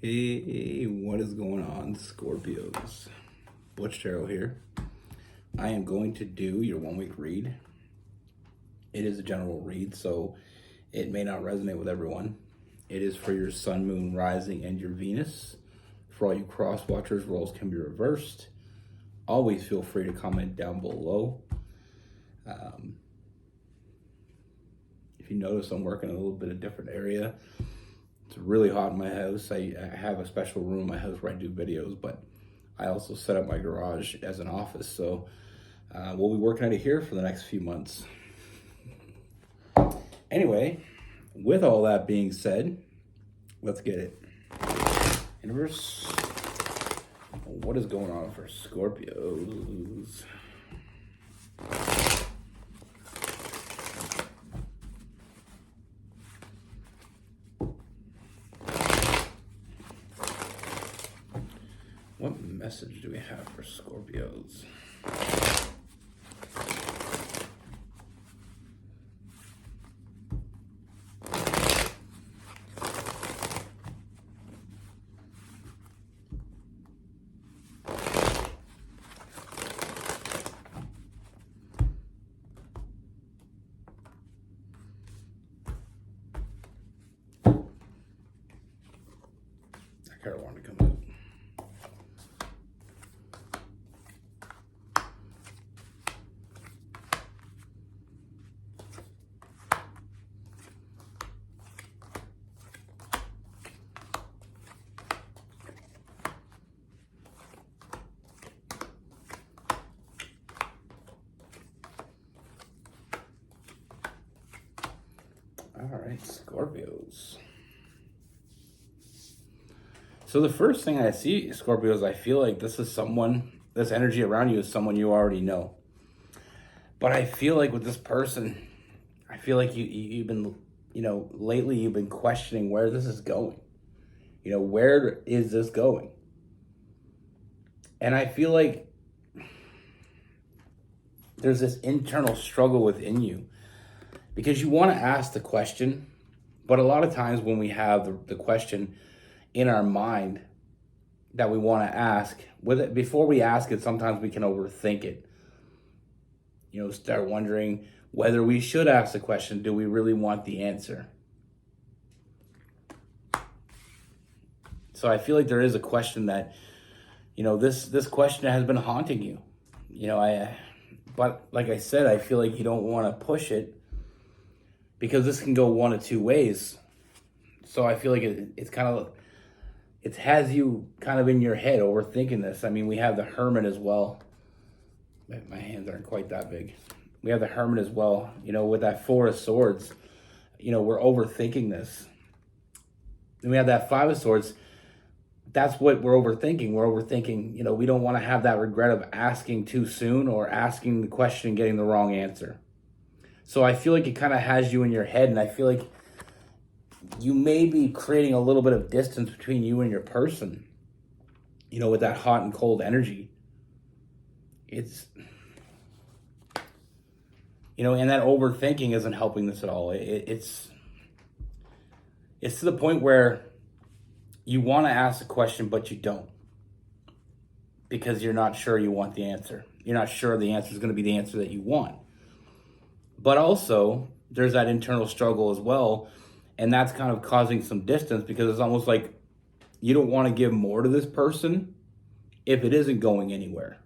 Hey, what is going on, Scorpios? Butch here. I am going to do your 1 week read. It is a general read, so it may not resonate with everyone. It is for your sun, moon, rising, and your Venus. For all you cross watchers, roles can be reversed. Always feel free to comment down below. If you notice, I'm working in a little bit of different area. It's really hot in my house. I have a special room in my house where I do videos, but I also set up my garage as an office. So we'll be working out of here for the next few months. Anyway, with all that being said, let's get it. Universe, what is going on for Scorpios? What message do we have for Scorpios? That card wanted to come out. All right, Scorpios. So the first thing I see, Scorpios, I feel like this energy around you is someone you already know. But I feel like with this person, I feel like you've been, lately you've been questioning where this is going. Where is this going? And I feel like there's this internal struggle within you because you want to ask the question, but a lot of times when we have the question in our mind that we want to ask, before we ask it, sometimes we can overthink it. Start wondering whether we should ask the question. Do we really want the answer? So I feel like there is a question that, this question has been haunting you. But like I said, I feel like you don't want to push it because this can go one of two ways. So I feel like it has you kind of in your head overthinking this. I mean, we have the Hermit as well. My hands aren't quite that big. We have the Hermit as well. With that Four of Swords, we're overthinking this. Then we have that Five of Swords. That's what we're overthinking. We're overthinking, we don't want to have that regret of asking too soon or asking the question and getting the wrong answer. So I feel like it kind of has you in your head, and I feel like you may be creating a little bit of distance between you and your person, with that hot and cold energy. It's, and that overthinking isn't helping this at all. It's to the point where you want to ask a question, but you don't, because you're not sure you want the answer. You're not sure the answer is going to be the answer that you want. But also, there's that internal struggle as well, and that's kind of causing some distance because it's almost like you don't want to give more to this person if it isn't going anywhere.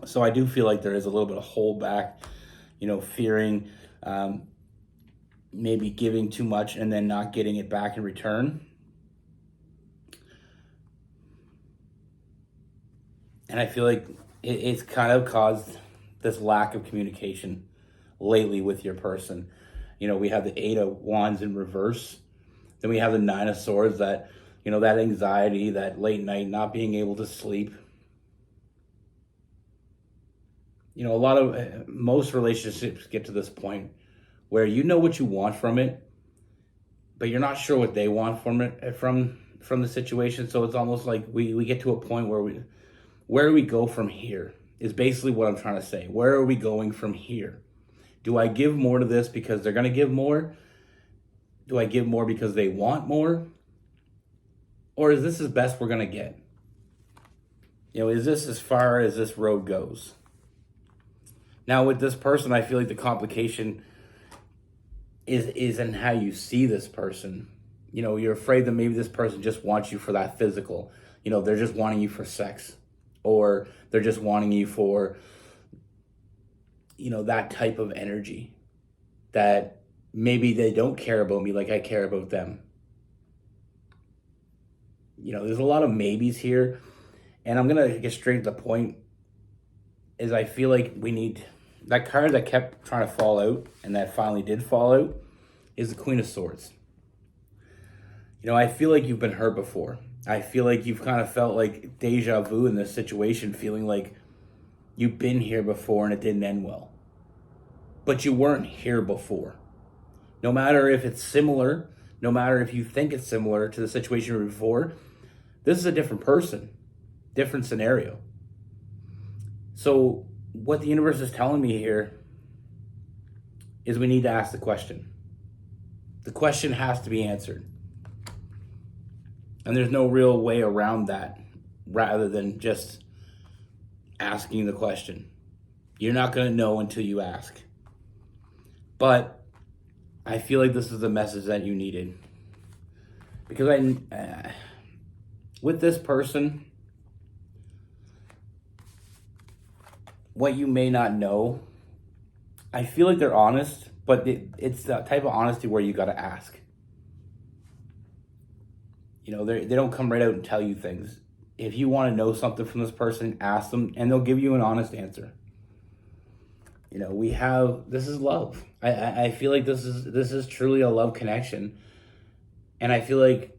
So I do feel like there is a little bit of holdback, fearing maybe giving too much and then not getting it back in return. And I feel like it's kind of caused this lack of communication lately with your person. We have the Eight of Wands in reverse. Then we have the Nine of Swords, that, that anxiety, that late night, not being able to sleep. Most relationships get to this point where you know what you want from it, but you're not sure what they want from it, from the situation. So it's almost like we get to a point where do we go from here is basically what I'm trying to say. Where are we going from here? Do I give more to this because they're going to give more? Do I give more because they want more? Or is this as best we're going to get? Is this as far as this road goes? Now, with this person, I feel like the complication is in how you see this person. You're afraid that maybe this person just wants you for that physical. They're just wanting you for sex. Or they're just wanting you for, that type of energy. That maybe they don't care about me like I care about them. There's a lot of maybes here. And I'm going to get straight to the point. Is I feel like we need... That card that kept trying to fall out, and that finally did fall out, is the Queen of Swords. I feel like you've been hurt before. I feel like you've kind of felt like deja vu in this situation, feeling like you've been here before and it didn't end well. But you weren't here before. No matter if it's similar, no matter if you think it's similar to the situation you were before, this is a different person, different scenario. So what the universe is telling me here is we need to ask the question. The question has to be answered. And there's no real way around that rather than just asking the question. You're not going to know until you ask. But I feel like this is the message that you needed. Because with this person, what you may not know, I feel like they're honest, but it's the type of honesty where you got to ask. They don't come right out and tell you things. If you want to know something from this person, ask them, and they'll give you an honest answer. This is love. I feel like this is truly a love connection. And I feel like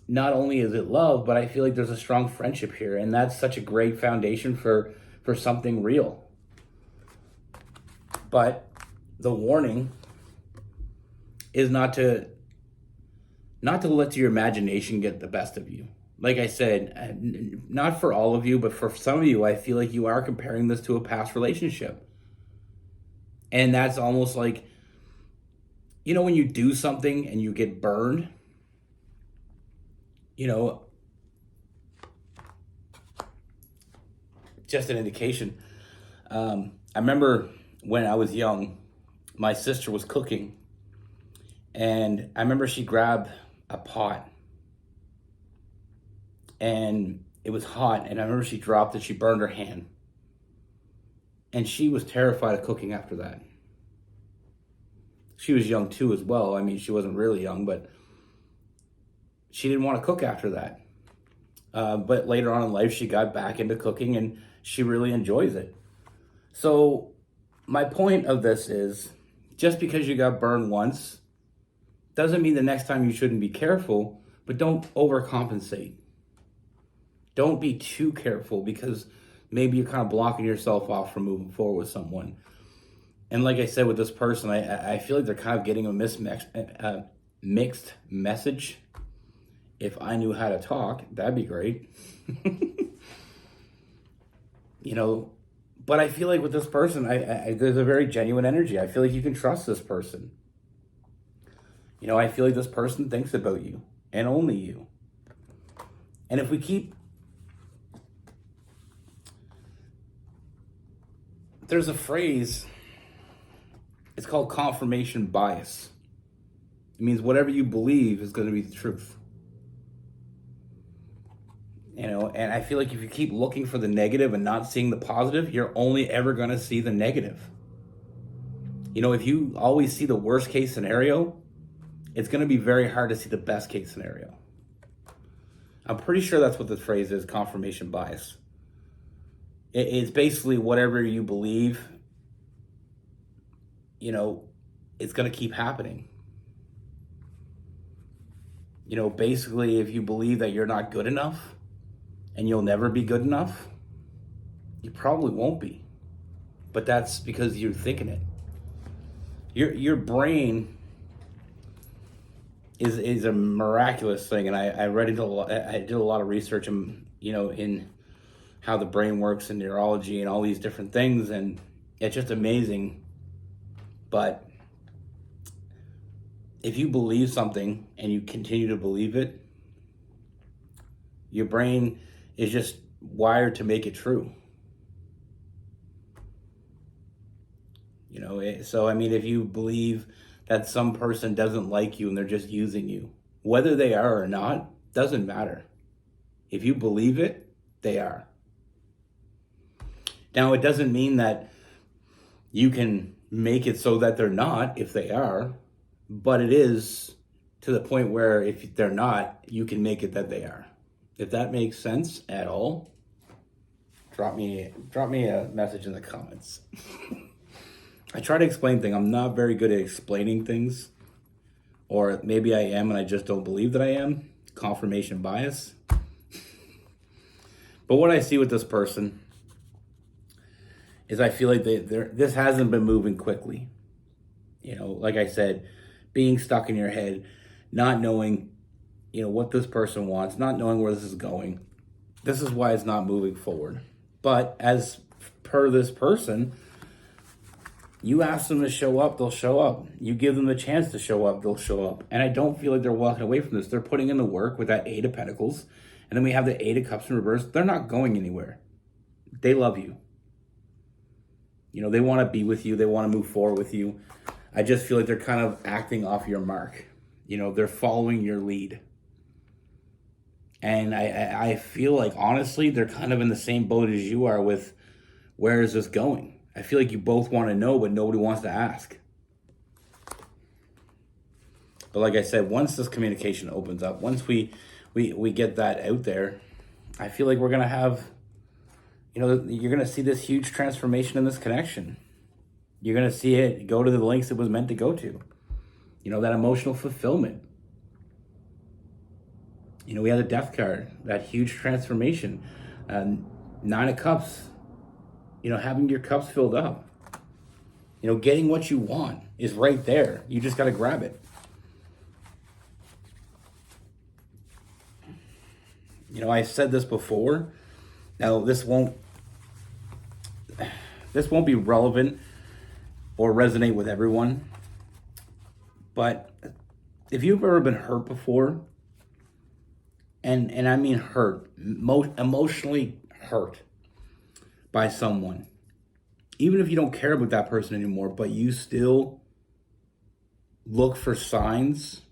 not only is it love, but I feel like there's a strong friendship here. And that's such a great foundation for something real. But the warning is not to let your imagination get the best of you. Like I said, not for all of you, but for some of you, I feel like you are comparing this to a past relationship. And that's almost like, when you do something and you get burned, just an indication. I remember when I was young, my sister was cooking, and I remember she grabbed a pot, and it was hot, and I remember she dropped it, she burned her hand, and she was terrified of cooking after that. She was young too as well. I mean, she wasn't really young, but she didn't want to cook after that. But later on in life, she got back into cooking, and she really enjoys it. So my point of this is, just because you got burned once doesn't mean the next time you shouldn't be careful, but don't overcompensate. Don't be too careful, because maybe you're kind of blocking yourself off from moving forward with someone. And like I said, with this person, I feel like they're kind of getting a mixed message. If I knew how to talk, that'd be great. But I feel like with this person, there's a very genuine energy. I feel like you can trust this person. I feel like this person thinks about you and only you. And if we keep... There's a phrase, it's called confirmation bias. It means whatever you believe is going to be the truth. And I feel like if you keep looking for the negative and not seeing the positive, you're only ever going to see the negative. If you always see the worst case scenario, it's going to be very hard to see the best case scenario. I'm pretty sure that's what the phrase is, confirmation bias. It's basically whatever you believe, it's going to keep happening. Basically, if you believe that you're not good enough, and you'll never be good enough, you probably won't be. But that's because you're thinking it. Your brain is a miraculous thing, and I read it a lot. I did a lot of research in how the brain works and neurology and all these different things, and it's just amazing. But if you believe something and you continue to believe it, your brain is just wired to make it true. So I mean, if you believe that some person doesn't like you and they're just using you, whether they are or not, doesn't matter. If you believe it, they are. Now, it doesn't mean that you can make it so that they're not if they are, but it is to the point where if they're not, you can make it that they are. If that makes sense at all, drop me a message in the comments. I try to explain things. I'm not very good at explaining things, or maybe I am and I just don't believe that I am. Confirmation bias. But what I see with this person is I feel like this hasn't been moving quickly. Like I said, being stuck in your head, not knowing, what this person wants, not knowing where this is going. This is why it's not moving forward. But as per this person, you ask them to show up, they'll show up. You give them the chance to show up, they'll show up. And I don't feel like they're walking away from this. They're putting in the work with that 8 of Pentacles. And then we have the 8 of Cups in reverse. They're not going anywhere. They love you. They want to be with you. They want to move forward with you. I just feel like they're kind of acting off your mark. They're following your lead. And I feel like, honestly, they're kind of in the same boat as you are with where is this going? I feel like you both want to know, but nobody wants to ask. But like I said, once this communication opens up, once we get that out there, I feel like we're going to have, you're going to see this huge transformation in this connection. You're going to see it go to the lengths it was meant to go to. That emotional fulfillment. We had the Death card, that huge transformation. 9 of Cups. Having your cups filled up. Getting what you want is right there. You just got to grab it. I said this before. Now, this won't be relevant or resonate with everyone. But if you've ever been hurt before, and I mean hurt, emotionally hurt by someone, even if you don't care about that person anymore, but you still look for signs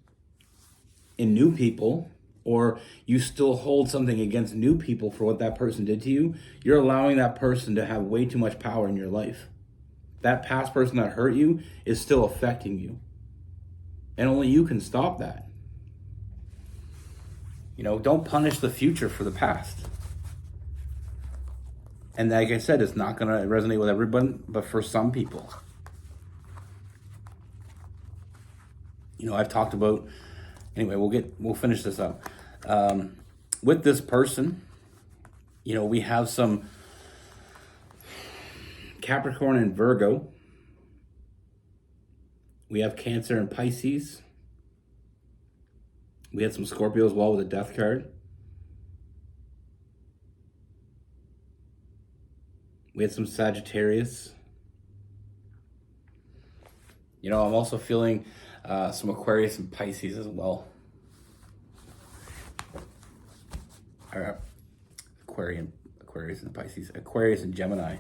in new people, or you still hold something against new people for what that person did to you, you're allowing that person to have way too much power in your life. That past person that hurt you is still affecting you. And only you can stop that. Don't punish the future for the past. And like I said, it's not going to resonate with everyone, but for some people. I've talked about, anyway, we'll finish this up. With this person, we have some Capricorn and Virgo. We have Cancer and Pisces. We had some Scorpio as well with a Death card. We had some Sagittarius. I'm also feeling some Aquarius and Pisces as well. Aquarius and Pisces. Aquarius and Gemini.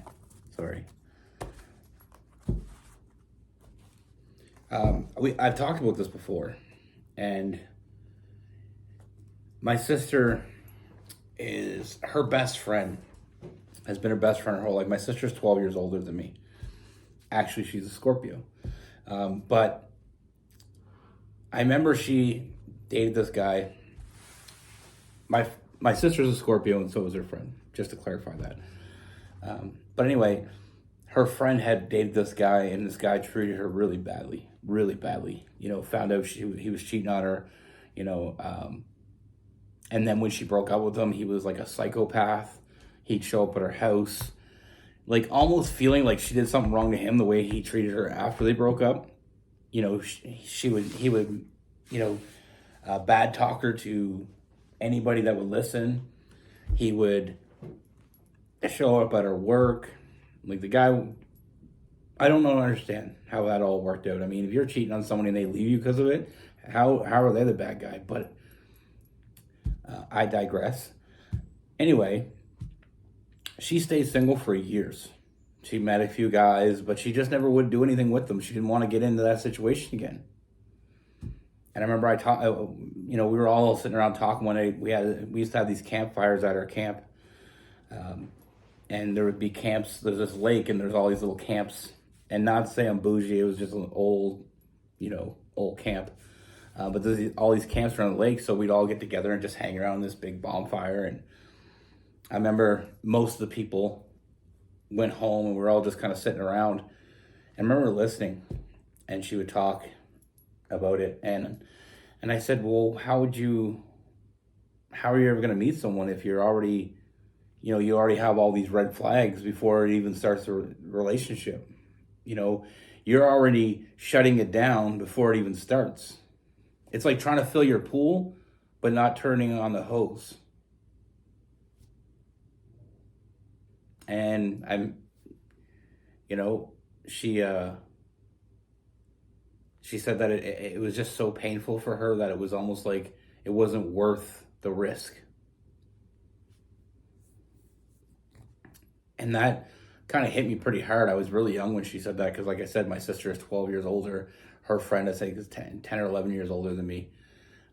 Sorry. I've talked about this before. And my sister is her best friend. Has been her best friend her whole life. My sister's 12 years older than me. Actually, she's a Scorpio. But I remember she dated this guy. My sister's a Scorpio, and so was her friend, just to clarify that. But anyway, her friend had dated this guy, and this guy treated her really badly. Found out he was cheating on her, and then when she broke up with him, he was like a psychopath. He'd show up at her house, like almost feeling like she did something wrong to him the way he treated her after they broke up. He would bad talk her to anybody that would listen. He would show up at her work. Like the guy, I don't know, understand how that all worked out. I mean, if you're cheating on someone and they leave you because of it, how are they the bad guy? But I digress. Anyway, she stayed single for years. She met a few guys, but she just never would do anything with them. She didn't want to get into that situation again. And I remember we were all sitting around talking one day. We used to have these campfires at our camp, and there would be camps. There's this lake, and there's all these little camps. And not to say I'm bougie, it was just an old camp. But there's all these camps around the lake, so we'd all get together and just hang around this big bonfire. And I remember most of the people went home, and we were all just kind of sitting around. And I remember listening, and she would talk about it, and I said, well, how are you ever going to meet someone if you're already, you already have all these red flags before it even starts a relationship? You're already shutting it down before it even starts. It's like trying to fill your pool, but not turning on the hose. And she said that it was just so painful for her that it was almost like it wasn't worth the risk. And that kind of hit me pretty hard. I was really young when she said that because, like I said, my sister is 12 years older. Her friend, I think, is 10 or 11 years older than me.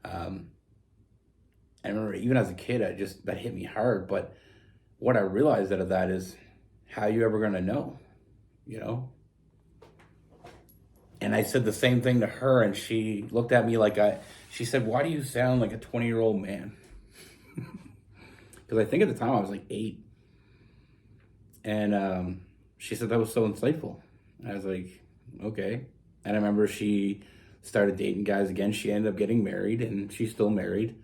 I remember even as a kid, that hit me hard. But what I realized out of that is, how are you ever going to know, And I said the same thing to her, and she looked at me she said, why do you sound like a 20-year-old man? Because I think at the time I was like 8. And she said that was so insightful. And I was like, okay. And I remember she started dating guys again. She ended up getting married, and she's still married.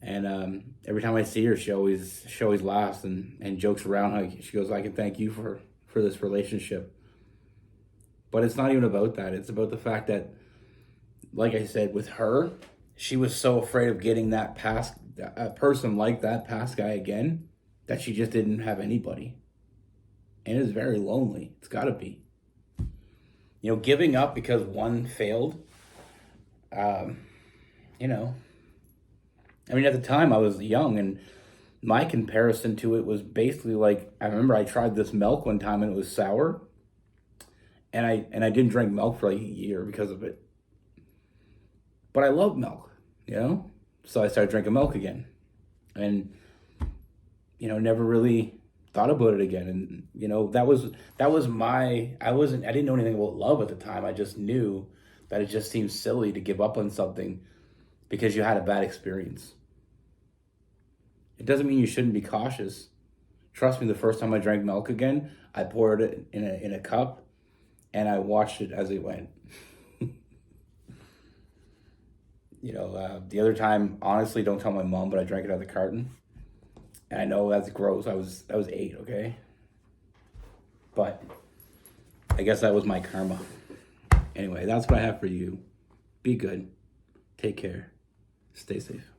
And every time I see her, she always laughs and jokes around. She goes, I can thank you for this relationship. But it's not even about that. It's about the fact that, like I said, with her, she was so afraid of getting a person like that past guy again, that she just didn't have anybody. And it's very lonely. It's got to be. Giving up because one failed, I mean, at the time I was young, and my comparison to it was basically like, I remember I tried this milk one time and it was sour, and I didn't drink milk for like a year because of it. But I love milk, so I started drinking milk again, and never really thought about it again. And that was I didn't know anything about love at the time. I just knew that it just seemed silly to give up on something because you had a bad experience. It doesn't mean you shouldn't be cautious. Trust me, the first time I drank milk again, I poured it in a cup, and I watched it as it went. The other time, honestly, don't tell my mom, but I drank it out of the carton. And I know that's gross. I was 8, okay? But I guess that was my karma. Anyway, that's what I have for you. Be good. Take care. Stay safe.